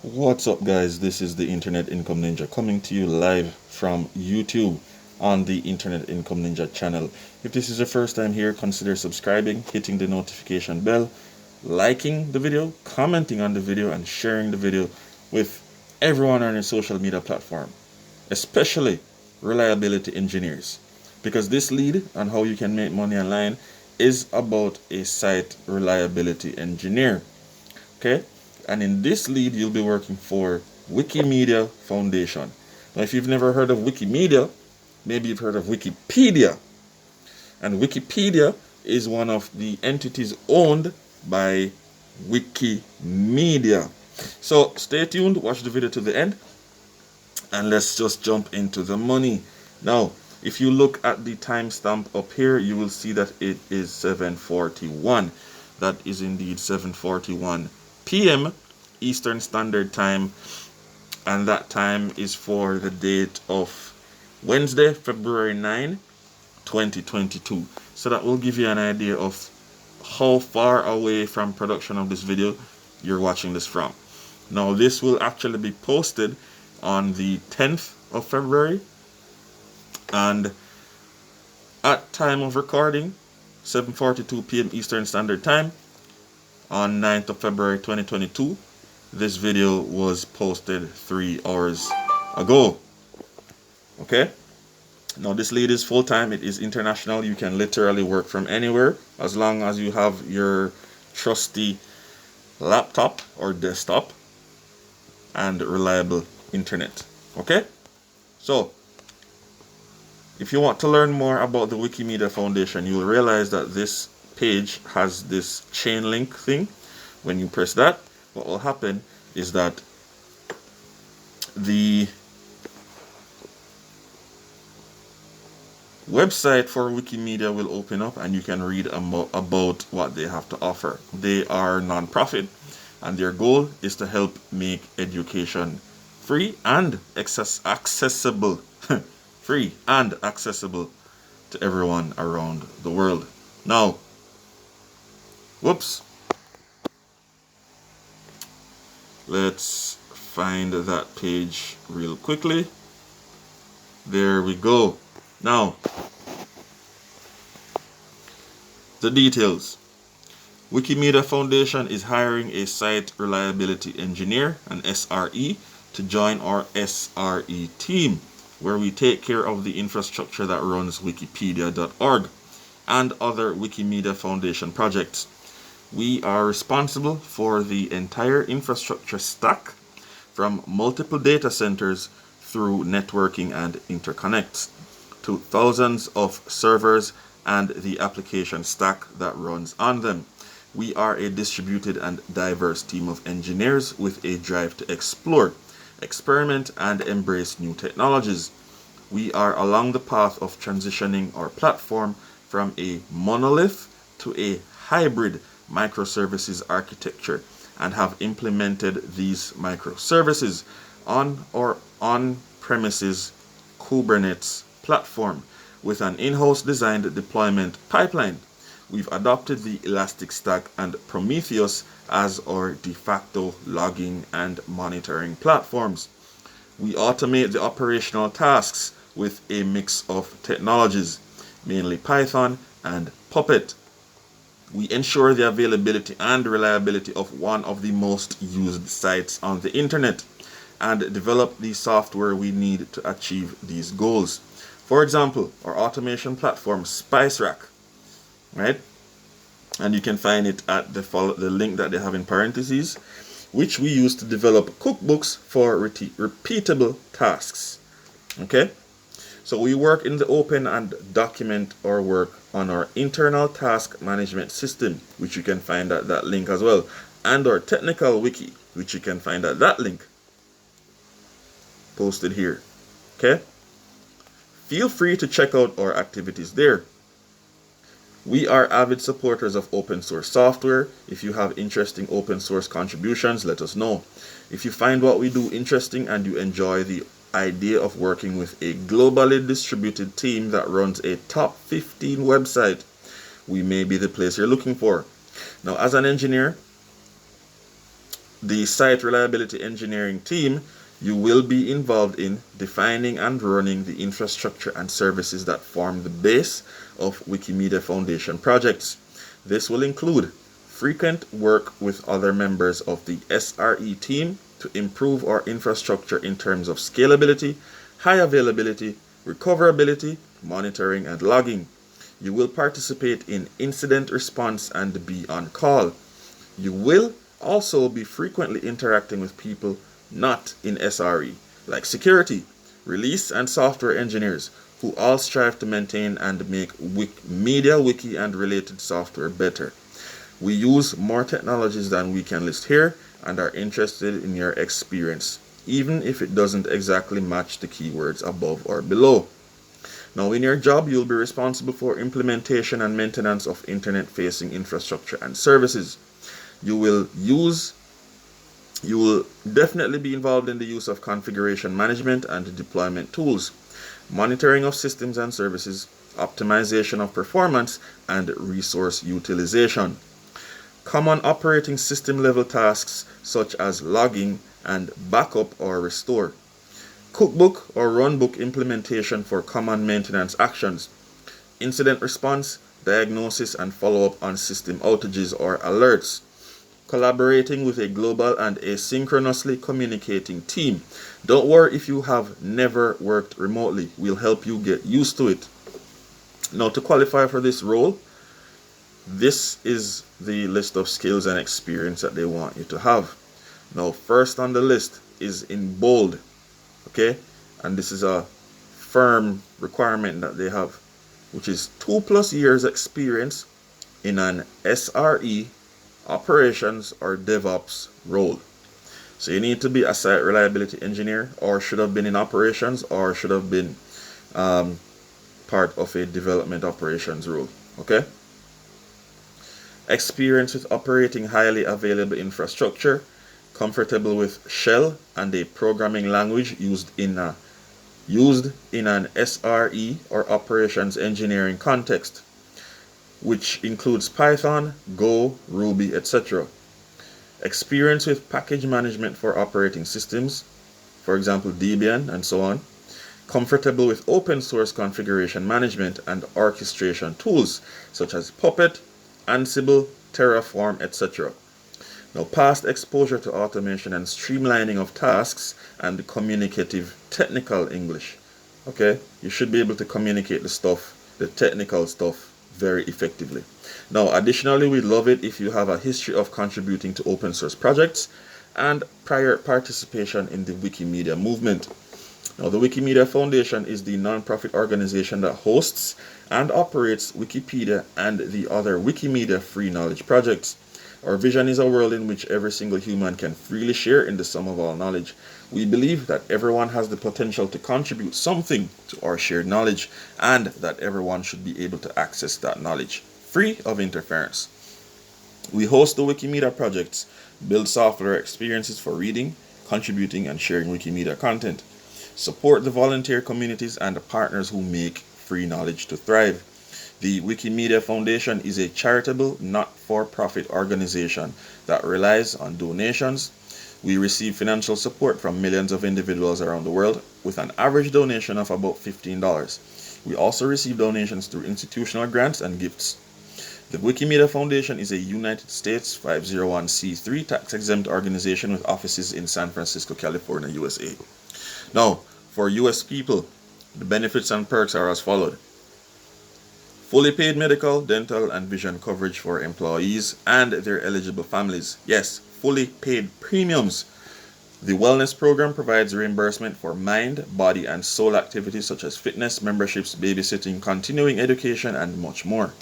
What's up, guys? This is the Internet Income Ninja coming to you live from YouTube on the Internet Income Ninja channel. If this is your first time here, consider subscribing, hitting the notification bell, liking the video, commenting on the video, and sharing the video with everyone on your social media platform, especially reliability engineers, because this lead on how you can make money online is about a site reliability engineer. Okay, and in this lead you'll be working for Wikimedia Foundation. Now, if you've never heard of Wikimedia, maybe you've heard of Wikipedia. And Wikipedia is one of the entities owned by Wikimedia. So stay tuned, watch the video to the end, and let's just jump into the money. Now, if you look at the timestamp up here, you will see that it is 7:41. That is indeed 7:41 p.m. Eastern Standard Time, and that time is for the date of Wednesday, February 9, 2022. So that will give you an idea of how far away from production of this video you're watching this from. Now, this will actually be posted on the 10th of February, and at time of recording, 7:42 p.m. Eastern Standard Time, on 9th of February 2022, this video was posted 3 hours ago. Okay, now this lead is full-time, it is international. You can literally work from anywhere as long as you have your trusty laptop or desktop and reliable internet. Okay, so if you want to learn more about the Wikimedia Foundation, you will realize that this page has this chain link thing. When you press that, what will happen is that the website for Wikimedia will open up and you can read about what they have to offer. They are non-profit, and their goal is to help make education free and accessible free and accessible to everyone around the world. Now, whoops, let's find that page real quickly. There we go. Now, the details. Wikimedia Foundation is hiring a site reliability engineer, an SRE, to join our SRE team, where we take care of the infrastructure that runs wikipedia.org and other Wikimedia Foundation projects. We are responsible for the entire infrastructure stack, from multiple data centers through networking and interconnects to thousands of servers and the application stack that runs on them. We are a distributed and diverse team of engineers with a drive to explore, experiment, and embrace new technologies. We are along the path of transitioning our platform from a monolith to a hybrid microservices architecture, and have implemented these microservices on our on-premises Kubernetes platform with an in-house designed deployment pipeline. We've adopted the Elastic Stack and Prometheus as our de facto logging and monitoring platforms. We automate the operational tasks with a mix of technologies, mainly Python and Puppet. We ensure the availability and reliability of one of the most used sites on the internet, and develop the software we need to achieve these goals. For example, our automation platform SpiceRack, right? And you can find it at the link that they have in parentheses, which we use to develop cookbooks for repeatable tasks. Okay, so we work in the open and document our work on our internal task management system, which you can find at that link as well, and our technical wiki, which you can find at that link posted here. Okay, feel free to check out our activities there. We are avid supporters of open source software. If you have interesting open source contributions, let us know. If you find what we do interesting and you enjoy the idea of working with a globally distributed team that runs a top 15 website, we may be the place you're looking for. Now, as an engineer, the site reliability engineering team, you will be involved in defining and running the infrastructure and services that form the base of Wikimedia Foundation projects. This will include frequent work with other members of the SRE team to improve our infrastructure in terms of scalability, high availability, recoverability, monitoring, and logging. You will participate in incident response and be on call. You will also be frequently interacting with people not in SRE, like security, release, and software engineers, who all strive to maintain and make media, wiki, and related software better. We use more technologies than we can list here and are interested in your experience, even if it doesn't exactly match the keywords above or below. Now, in your job, you'll be responsible for implementation and maintenance of internet-facing infrastructure and services. You will definitely be involved in the use of configuration management and deployment tools, monitoring of systems and services, optimization of performance, and resource utilization. Common operating system level tasks such as logging and backup or restore. Cookbook or runbook implementation for common maintenance actions. Incident response, diagnosis, and follow-up on system outages or alerts. Collaborating with a global and asynchronously communicating team. Don't worry if you have never worked remotely. We'll help you get used to it. Now, to qualify for this role, this is the list of skills and experience that they want you to have. Now, first on the list is in bold, okay? And this is a firm requirement that they have, which is 2+ years experience in an SRE, operations, or DevOps role. So you need to be a site reliability engineer, or should have been in operations, or should have been part of a development operations role, okay? Experience with operating highly available infrastructure, comfortable with shell and a programming language used in an SRE or operations engineering context, which includes Python, Go, Ruby, etc. Experience with package management for operating systems, for example Debian and so on. Comfortable with open source configuration management and orchestration tools such as Puppet, Ansible, Terraform, etc. Now, past exposure to automation and streamlining of tasks and communicative technical English. Okay, you should be able to communicate the technical stuff very effectively. Now, additionally, we'd love it if you have a history of contributing to open source projects and prior participation in the Wikimedia movement. Now, the Wikimedia Foundation is the non-profit organization that hosts and operates Wikipedia and the other Wikimedia free knowledge projects. Our vision is a world in which every single human can freely share in the sum of all knowledge. We believe that everyone has the potential to contribute something to our shared knowledge, and that everyone should be able to access that knowledge, free of interference. We host the Wikimedia projects, build software experiences for reading, contributing, and sharing Wikimedia content. Support the volunteer communities and the partners who make free knowledge to thrive. The Wikimedia Foundation is a charitable, not-for-profit organization that relies on donations. We receive financial support from millions of individuals around the world, with an average donation of about $15. We also receive donations through institutional grants and gifts. The Wikimedia Foundation is a United States 501c3 tax-exempt organization with offices in San Francisco, California, USA. Now, for US people, the benefits and perks are as followed. Fully paid medical, dental, and vision coverage for employees and their eligible families. Yes, fully paid premiums. The wellness program provides reimbursement for mind, body, and soul activities such as fitness, memberships, babysitting, continuing education, and much more.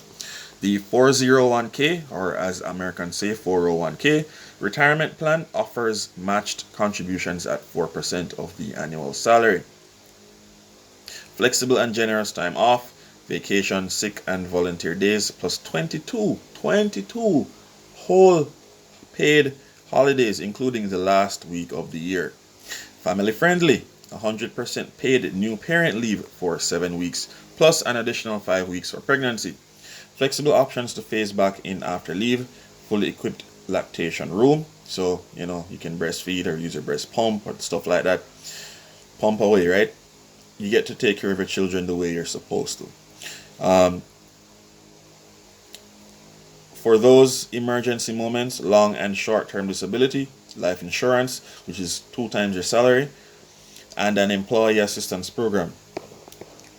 The 401k, or as Americans say, 401k, retirement plan offers matched contributions at 4% of the annual salary. Flexible and generous time off, vacation, sick, and volunteer days, plus 22 whole paid holidays, including the last week of the year. Family friendly, 100% paid new parent leave for 7 weeks, plus an additional 5 weeks for pregnancy. Flexible options to phase back in after leave, fully equipped lactation room, So, you know, you can breastfeed or use your breast pump or stuff like that. Pump away, right? You get to take care of your children the way you're supposed to. Um, for those emergency moments, long and short-term disability, life insurance, which is 2 times your salary, and an employee assistance program.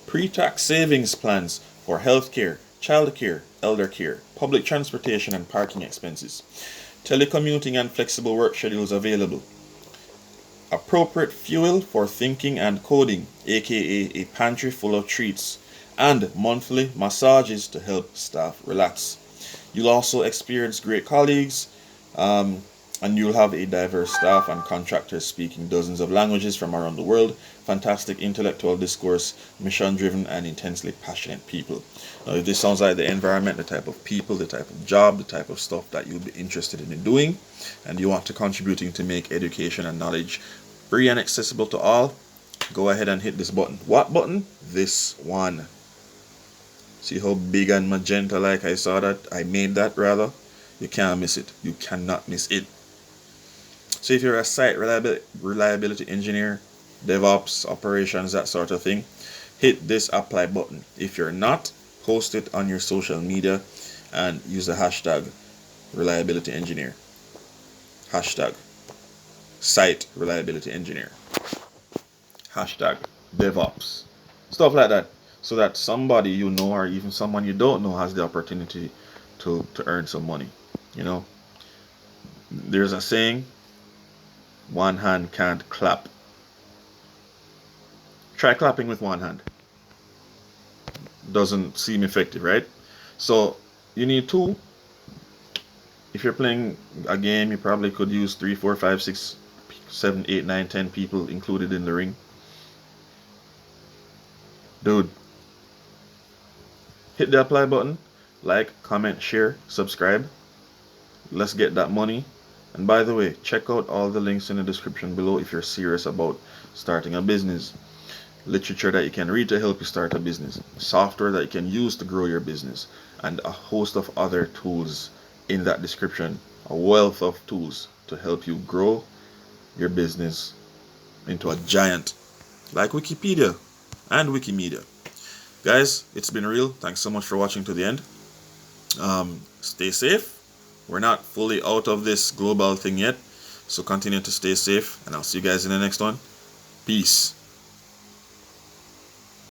Pre-tax savings plans for healthcare, childcare, elder care, public transportation and parking expenses. Telecommuting and flexible work schedules available. Appropriate fuel for thinking and coding, aka a pantry full of treats, and monthly massages to help staff relax. You'll also experience great colleagues, and you'll have a diverse staff and contractors speaking dozens of languages from around the world. Fantastic intellectual discourse, mission driven, and intensely passionate people. Now, if this sounds like the environment, the type of people, the type of job, the type of stuff that you'll be interested in doing, and you want to contributing to make education and knowledge free and accessible to all, go ahead and hit this button. What button? This one. See how big and magenta like I saw that? I made that rather. You can't miss it. You cannot miss it. So if you're a site reliability engineer, DevOps, operations, that sort of thing, hit this apply button. If you're not, post it on your social media and use the hashtag reliability engineer. Hashtag site reliability engineer. Hashtag DevOps. Stuff like that. So that somebody you know or even someone you don't know has the opportunity to earn some money. You know, there's a saying, one hand can't clap. Try clapping with one hand. Doesn't seem effective, right? So you need two. If you're playing a game, you probably could use 3, 4, 5, 6, 7, 8, 9, 10 people included in the ring. Dude, hit the apply button, like, comment, share, subscribe. Let's get that money. And by the way, check out all the links in the description below if you're serious about starting a business. Literature that you can read to help you start a business, software that you can use to grow your business, and a host of other tools in that description. A wealth of tools to help you grow your business into a giant like Wikipedia and Wikimedia. Guys, it's been real. Thanks so much for watching to the end. Stay safe. We're not fully out of this global thing yet, so continue to stay safe, and I'll see you guys in the next one. Peace.